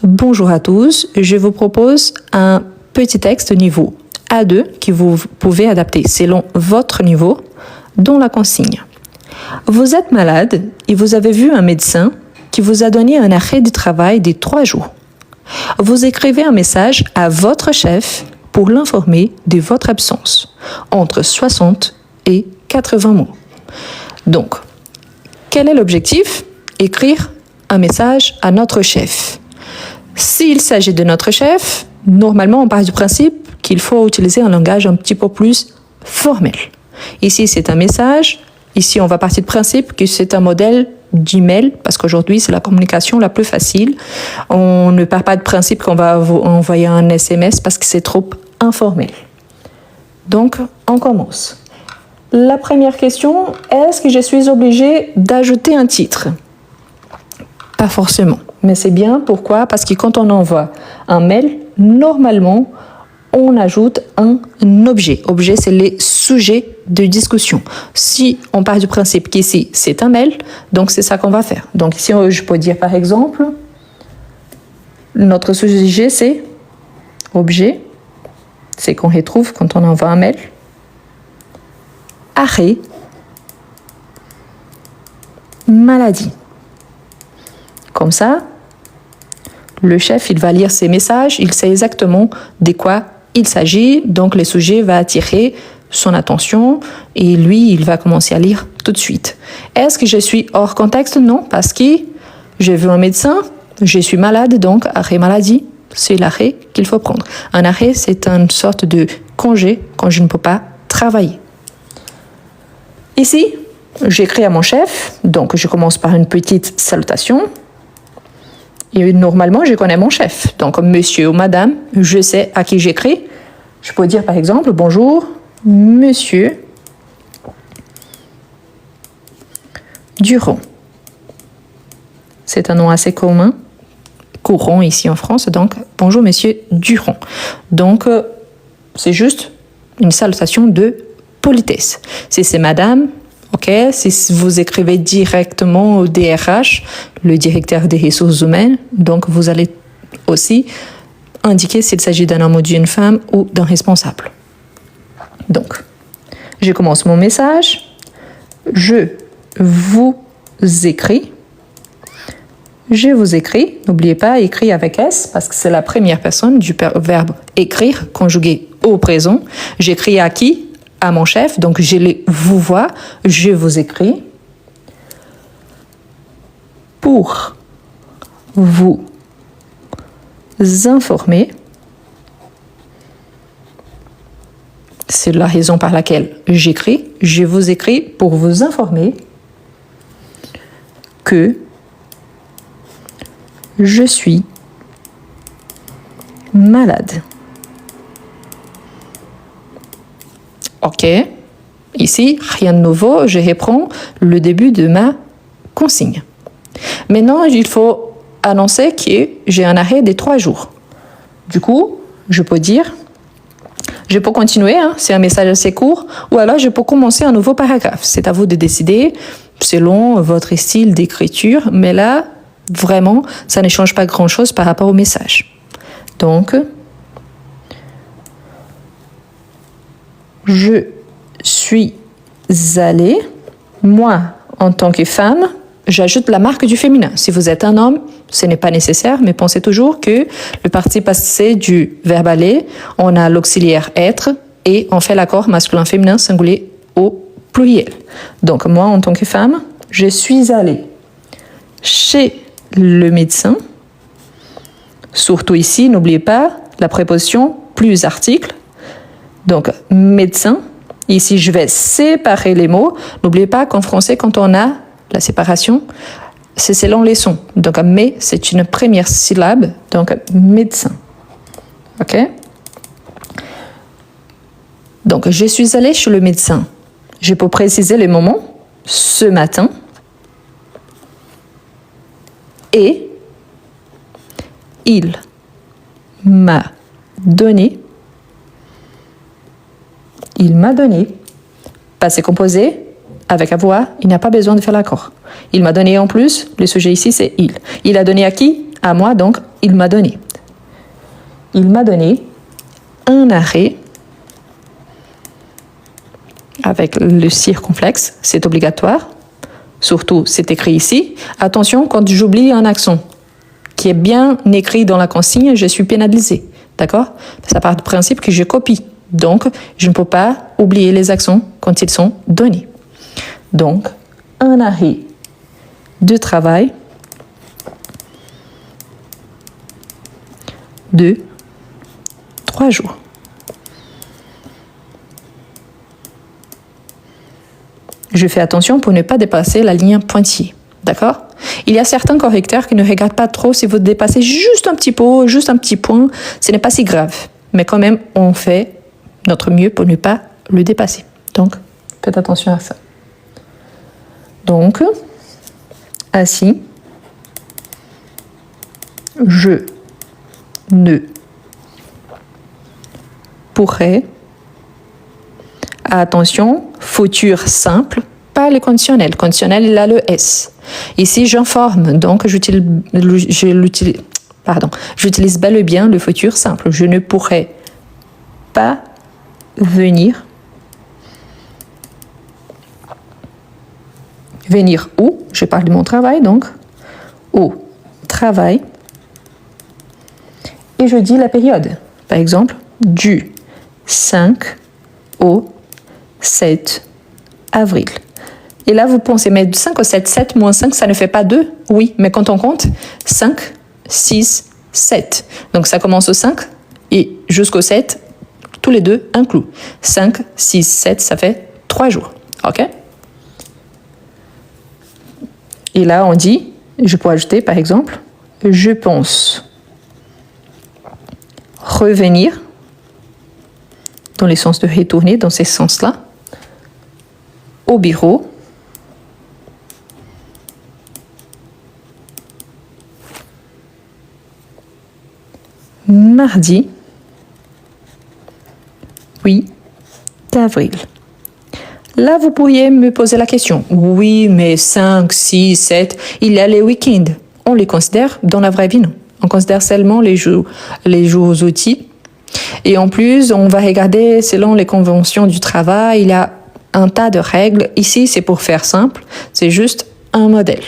Bonjour à tous, je vous propose un petit texte niveau A2 que vous pouvez adapter selon votre niveau dans la consigne. Vous êtes malade et vous avez vu un médecin qui vous a donné un arrêt de travail de 3 jours. Vous écrivez un message à votre chef pour l'informer de votre absence, entre 60 et 80 mots. Donc, quel est l'objectif? Écrire un message à notre chef. S'il s'agit de notre chef, normalement on part du principe qu'il faut utiliser un langage un petit peu plus formel. Ici c'est un message, ici on va partir du principe que c'est un modèle d'email, parce qu'aujourd'hui c'est la communication la plus facile. On ne part pas du principe qu'on va envoyer un SMS parce que c'est trop informel. Donc on commence. La première question, est-ce que je suis obligée d'ajouter un titre? Pas forcément, mais c'est bien. Pourquoi? Parce que quand on envoie un mail, normalement, on ajoute un objet. Objet, c'est les sujets de discussion. Si on part du principe qu'ici, c'est un mail, donc c'est ça qu'on va faire. Donc ici, je peux dire par exemple, notre sujet, c'est objet. C'est qu'on retrouve quand on envoie un mail. Arrêt, maladie. Comme ça, le chef, il va lire ces messages, il sait exactement de quoi il s'agit, donc le sujet va attirer son attention et lui, il va commencer à lire tout de suite. Est-ce que je suis hors contexte? Non, parce que j'ai vu un médecin, je suis malade, donc arrêt maladie, c'est l'arrêt qu'il faut prendre. Un arrêt, c'est une sorte de congé quand je ne peux pas travailler. Ici, j'écris à mon chef, donc je commence par une petite salutation. Et normalement, je connais mon chef. Donc, monsieur ou madame, je sais à qui j'écris. Je peux dire par exemple, bonjour, monsieur Durand. C'est un nom assez courant ici en France. Donc, bonjour, monsieur Durand. Donc, c'est juste une salutation de politesse. Si c'est madame, ok, si vous écrivez directement au DRH, le directeur des ressources humaines, donc vous allez aussi indiquer s'il s'agit d'un homme ou d'une femme ou d'un responsable. Donc, je commence mon message. Je vous écris. Je vous écris. N'oubliez pas, écrit avec S, parce que c'est la première personne du verbe écrire, conjugué au présent. J'écris à qui? À mon chef, donc je les vous vois, je vous écris pour vous informer. C'est la raison par laquelle j'écris. Je vous écris pour vous informer que je suis malade. Ok, ici, rien de nouveau, je reprends le début de ma consigne. Maintenant, il faut annoncer que j'ai un arrêt de 3 jours. Du coup, je peux dire, je peux continuer, c'est un message assez court, ou alors je peux commencer un nouveau paragraphe. C'est à vous de décider selon votre style d'écriture, mais là, vraiment, ça ne change pas grand-chose par rapport au message. Donc, je suis allée, moi, en tant que femme, j'ajoute la marque du féminin. Si vous êtes un homme, ce n'est pas nécessaire, mais pensez toujours que le participe passé du verbe aller, on a l'auxiliaire être et on fait l'accord masculin-féminin singulier au pluriel. Donc, moi, en tant que femme, je suis allée chez le médecin. Surtout ici, n'oubliez pas la préposition plus article. Donc, médecin. Ici, je vais séparer les mots. N'oubliez pas qu'en français, quand on a la séparation, c'est selon les sons. Donc, mais, c'est une première syllabe. Donc, médecin. OK? Donc, je suis allée chez le médecin. Je peux préciser les moments. Ce matin. Et il m'a donné. Il m'a donné. Passé composé avec avoir, il n'a pas besoin de faire l'accord. Il m'a donné en plus, le sujet ici c'est il. Il a donné à qui? À moi, donc il m'a donné. Il m'a donné un arrêt avec le circonflexe, c'est obligatoire. Surtout, c'est écrit ici. Attention, quand j'oublie un accent qui est bien écrit dans la consigne, je suis pénalisé. D'accord? Ça part du principe que je copie. Donc, je ne peux pas oublier les accents quand ils sont donnés. Donc, un arrêt de travail de 3 jours. Je fais attention pour ne pas dépasser la ligne pointillée. D'accord? Il y a certains correcteurs qui ne regardent pas trop si vous dépassez juste un petit pot, juste un petit point. Ce n'est pas si grave. Mais quand même, on fait notre mieux pour ne pas le dépasser. Donc, faites attention à ça. Donc, ainsi, je ne pourrais, attention, futur simple, pas le conditionnel. Conditionnel, il a le S. Ici, j'informe, donc j'utilise bel et bien le futur simple. Je ne pourrais pas venir. Venir où? Je parle de mon travail, donc au travail. Et je dis la période. Par exemple, du 5 au 7 avril. Et là, vous pensez, mais du 5 au 7, 7 moins 5, ça ne fait pas 2? Oui, mais quand on compte, 5, 6, 7. Donc ça commence au 5 et jusqu'au 7, tous les deux inclus. 5, 6, 7, ça fait 3 jours. OK? Et là, on dit, je peux ajouter, par exemple, je pense revenir, dans le sens de retourner, dans ces sens-là, au bureau mardi 8 avril. Là, vous pourriez me poser la question. Oui, mais 5, 6, 7, il y a les week-ends. On les considère dans la vraie vie, non. On considère seulement les jours outils. Et en plus, on va regarder selon les conventions du travail. Il y a un tas de règles. Ici, c'est pour faire simple. C'est juste un modèle.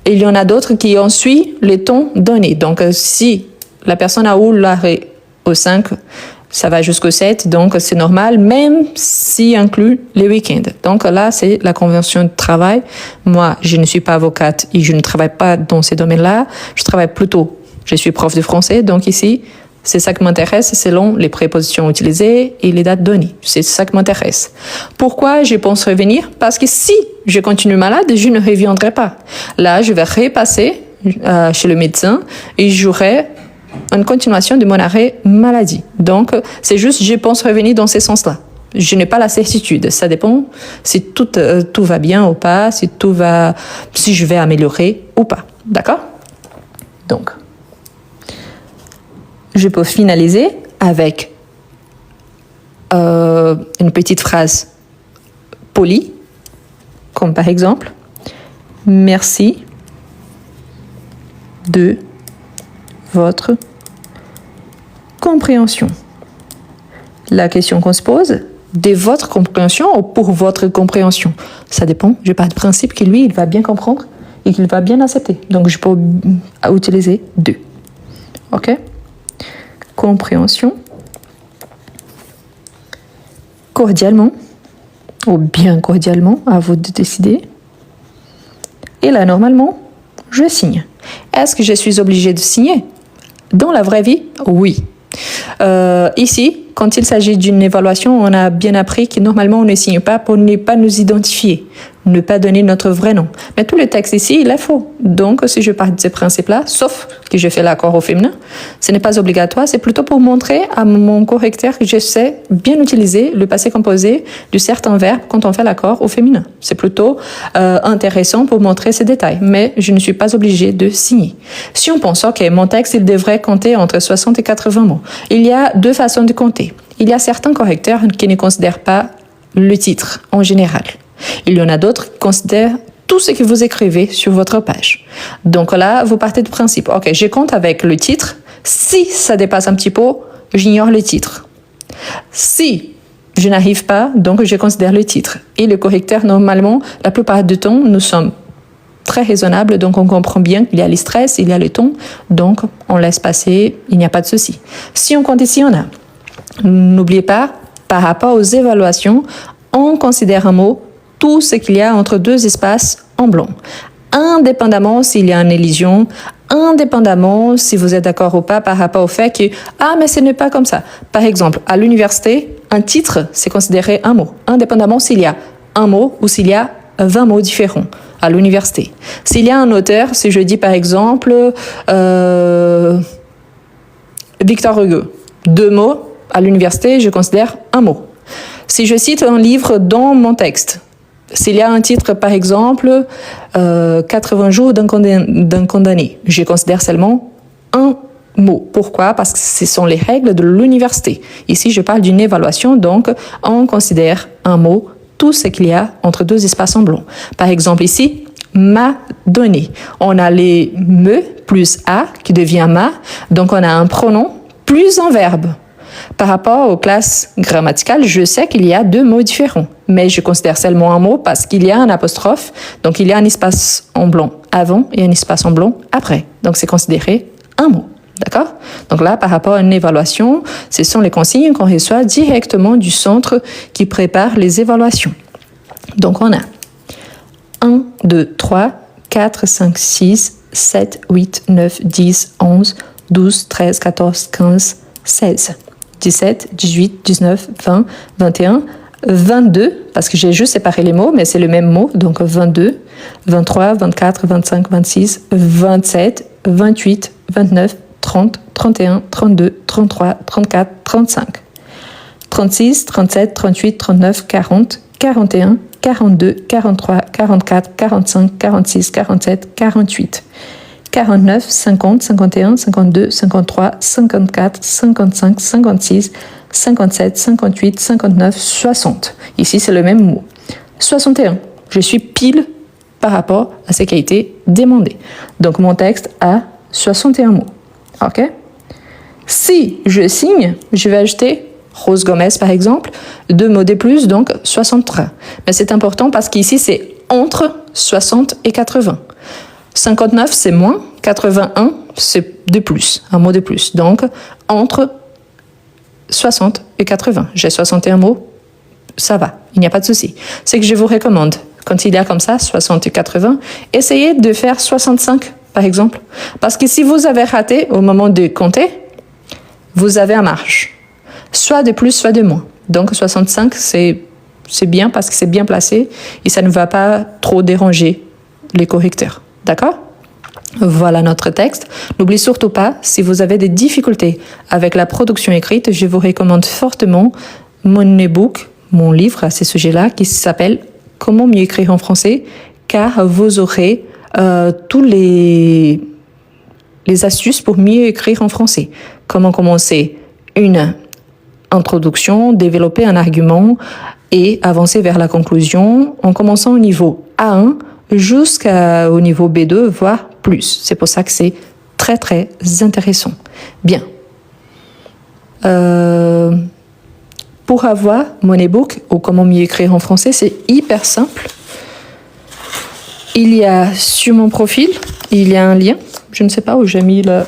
Et il y en a d'autres qui en suivent les temps donnés. Donc, si la personne a eu l'arrêt au 5, ça va jusqu'au 7, donc c'est normal, même s'il inclut les week-ends. Donc là, c'est la convention de travail. Moi, je ne suis pas avocate et je ne travaille pas dans ces domaines-là. Je suis prof de français, donc ici, c'est ça qui m'intéresse selon les prépositions utilisées et les dates données. C'est ça qui m'intéresse. Pourquoi je pense revenir? Parce que si je continue malade, je ne reviendrai pas. Là, je vais repasser chez le médecin et j'aurai une continuation de mon arrêt maladie. Donc, c'est juste, je pense revenir dans ces sens-là. Je n'ai pas la certitude. Ça dépend si tout va bien ou pas, si je vais améliorer ou pas. D'accord? Donc, je peux finaliser avec une petite phrase polie, comme par exemple, merci de votre compréhension. La question qu'on se pose, de votre compréhension ou pour votre compréhension? Ça dépend. Je pars du principe que lui, il va bien comprendre et qu'il va bien accepter. Donc, je peux utiliser deux. OK? Compréhension. Cordialement ou bien cordialement, à vous de décider. Et là, normalement, je signe. Est-ce que je suis obligée de signer? Dans la vraie vie, oui. Ici, quand il s'agit d'une évaluation, on a bien appris que normalement, on ne signe pas pour ne pas nous identifier, ne pas donner notre vrai nom. Mais tout le texte ici, il est faux. Donc, si je pars de ces principes-là, sauf que je fais l'accord au féminin, ce n'est pas obligatoire. C'est plutôt pour montrer à mon correcteur que je sais bien utiliser le passé composé de certains verbes quand on fait l'accord au féminin. C'est plutôt intéressant pour montrer ces détails. Mais je ne suis pas obligée de signer. Si on pense, OK, mon texte, il devrait compter entre 60 et 80 mots. Il y a deux façons de compter. Il y a certains correcteurs qui ne considèrent pas le titre en général. Il y en a d'autres qui considèrent tout ce que vous écrivez sur votre page. Donc là, vous partez du principe, ok, je compte avec le titre. Si ça dépasse un petit peu, j'ignore le titre. Si je n'arrive pas, donc je considère le titre. Et le correcteur, normalement, la plupart du temps, nous sommes très raisonnables, donc on comprend bien qu'il y a les stress, il y a le ton, donc on laisse passer, il n'y a pas de souci. Si on compte ici, on a. N'oubliez pas, par rapport aux évaluations, on considère un mot tout ce qu'il y a entre deux espaces en blanc. Indépendamment s'il y a une élision, indépendamment si vous êtes d'accord ou pas par rapport au fait que « Ah, mais ce n'est pas comme ça ». Par exemple, à l'université, un titre, c'est considéré un mot, indépendamment s'il y a un mot ou s'il y a 20 mots différents à l'université. S'il y a un auteur, si je dis par exemple Victor Hugo, 2 mots, à l'université, je considère un mot. Si je cite un livre dans mon texte, s'il y a un titre, par exemple, 80 jours d'un condamné, je considère seulement un mot. Pourquoi? Parce que ce sont les règles de l'université. Ici, je parle d'une évaluation, donc on considère un mot tout ce qu'il y a entre deux espaces en blanc. Par exemple, ici, m'a donné. On a les me plus a qui devient ma, donc on a un pronom plus un verbe. Par rapport aux classes grammaticales, je sais qu'il y a 2 mots différents, mais je considère seulement un mot parce qu'il y a un apostrophe, donc il y a un espace en blanc avant et un espace en blanc après. Donc c'est considéré un mot, d'accord? Donc là, par rapport à une évaluation, ce sont les consignes qu'on reçoit directement du centre qui prépare les évaluations. Donc on a 1, 2, 3, 4, 5, 6, 7, 8, 9, 10, 11, 12, 13, 14, 15, 16. 17, 18, 19, 20, 21, 22, parce que j'ai juste séparé les mots, mais c'est le même mot, donc 22, 23, 24, 25, 26, 27, 28, 29, 30, 31, 32, 33, 34, 35, 36, 37, 38, 39, 40, 41, 42, 43, 44, 45, 46, 47, 48. 49, 50, 51, 52, 53, 54, 55, 56, 57, 58, 59, 60. Ici, c'est le même mot. 61. Je suis pile par rapport à ce qui a été demandé. Donc, mon texte a 61 mots. OK? Si je signe, je vais ajouter Rose Gomez, par exemple, 2 mots de plus, donc 63. Mais c'est important parce qu'ici, c'est entre 60 et 80. 59, c'est moins. 81, c'est de plus, un mot de plus. Donc, entre 60 et 80. J'ai 61 mots, ça va, il n'y a pas de souci. C'est que je vous recommande, quand il y a comme ça, 60 et 80, essayez de faire 65, par exemple. Parce que si vous avez raté au moment de compter, vous avez un marge. Soit de plus, soit de moins. Donc, 65, c'est bien parce que c'est bien placé et ça ne va pas trop déranger les correcteurs. D'accord? Voilà notre texte. N'oubliez surtout pas, si vous avez des difficultés avec la production écrite, je vous recommande fortement mon e-book, mon livre à ce sujet-là, qui s'appelle « Comment mieux écrire en français ?» car vous aurez tous les astuces pour mieux écrire en français. Comment commencer une introduction, développer un argument et avancer vers la conclusion en commençant au niveau A1 jusqu'au niveau B2, voire plus. C'est pour ça que c'est très, très intéressant. Bien. Pour avoir mon e-book ou comment mieux écrire en français, c'est hyper simple. Il y a sur mon profil, il y a un lien. Je ne sais pas où j'ai mis le...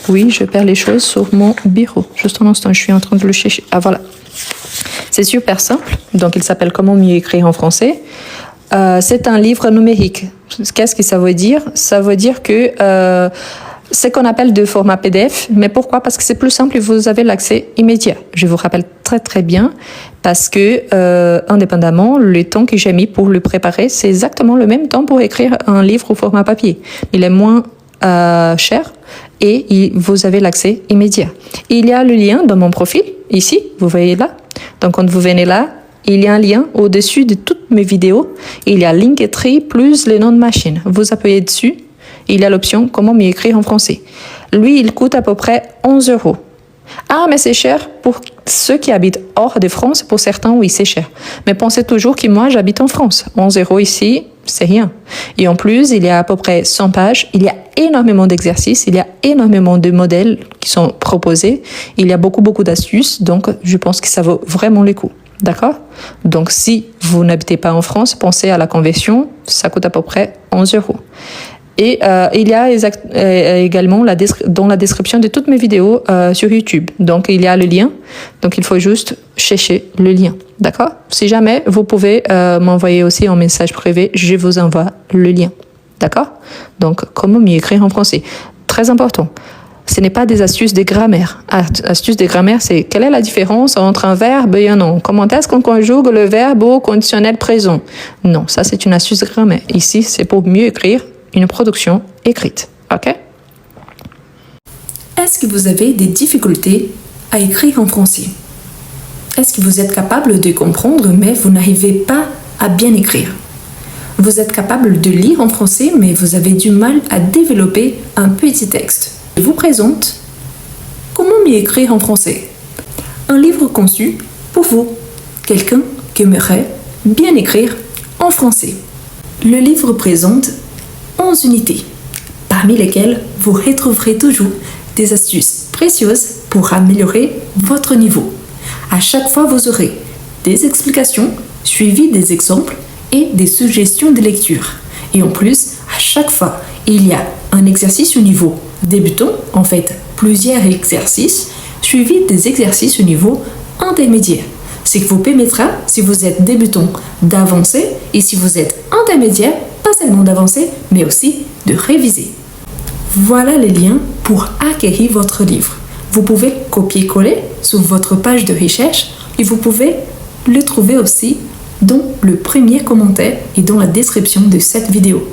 Oui, je perds les choses sur mon bureau. Juste un instant, je suis en train de le chercher. Ah, voilà. C'est super simple. Donc, il s'appelle « Comment mieux écrire en français ». C'est un livre numérique. Qu'est-ce que ça veut dire? Ça veut dire que c'est qu'on appelle de format PDF. Mais pourquoi? Parce que c'est plus simple et vous avez l'accès immédiat. Je vous rappelle très très bien parce que indépendamment, le temps que j'ai mis pour le préparer, c'est exactement le même temps pour écrire un livre au format papier. Il est moins cher et vous avez l'accès immédiat. Il y a le lien dans mon profil, ici, vous voyez là. Donc quand vous venez là, il y a un lien au-dessus de toutes mes vidéos. Il y a Linktree plus les noms de machine. Vous appuyez dessus. Il y a l'option « Comment mieux écrire en français ». Lui, il coûte à peu près 11 €. Ah, mais c'est cher pour ceux qui habitent hors de France. Pour certains, oui, c'est cher. Mais pensez toujours que moi, j'habite en France. 11 € ici, c'est rien. Et en plus, il y a à peu près 100 pages. Il y a énormément d'exercices. Il y a énormément de modèles qui sont proposés. Il y a beaucoup d'astuces. Donc, je pense que ça vaut vraiment le coup. D'accord? Donc, si vous n'habitez pas en France, pensez à la conversion. Ça coûte à peu près 11 €. Et il y a également dans la description de toutes mes vidéos sur YouTube. Donc, il y a le lien. Donc, il faut juste chercher le lien. D'accord? Si jamais, vous pouvez m'envoyer aussi un message privé. Je vous envoie le lien. D'accord? Donc, comment mieux écrire en français? Très important. Ce n'est pas des astuces de grammaire. Astuces de grammaire, c'est quelle est la différence entre un verbe et un nom? Comment est-ce qu'on conjugue le verbe au conditionnel présent? Non, ça, c'est une astuce de grammaire. Ici, c'est pour mieux écrire une production écrite. OK? Est-ce que vous avez des difficultés à écrire en français? Est-ce que vous êtes capable de comprendre, mais vous n'arrivez pas à bien écrire? Vous êtes capable de lire en français, mais vous avez du mal à développer un petit texte. Je vous présente Comment mieux écrire en français? Un livre conçu pour vous, quelqu'un qui aimerait bien écrire en français. Le livre présente 11 unités, parmi lesquelles vous retrouverez toujours des astuces précieuses pour améliorer votre niveau. À chaque fois, vous aurez des explications suivies des exemples et des suggestions de lecture. Et en plus, à chaque fois, il y a un exercice au niveau débutant, en fait plusieurs exercices, suivis des exercices au niveau intermédiaire. Ce qui vous permettra, si vous êtes débutant, d'avancer, et si vous êtes intermédiaire, pas seulement d'avancer, mais aussi de réviser. Voilà les liens pour acquérir votre livre. Vous pouvez copier-coller sur votre page de recherche et vous pouvez le trouver aussi dans le premier commentaire et dans la description de cette vidéo.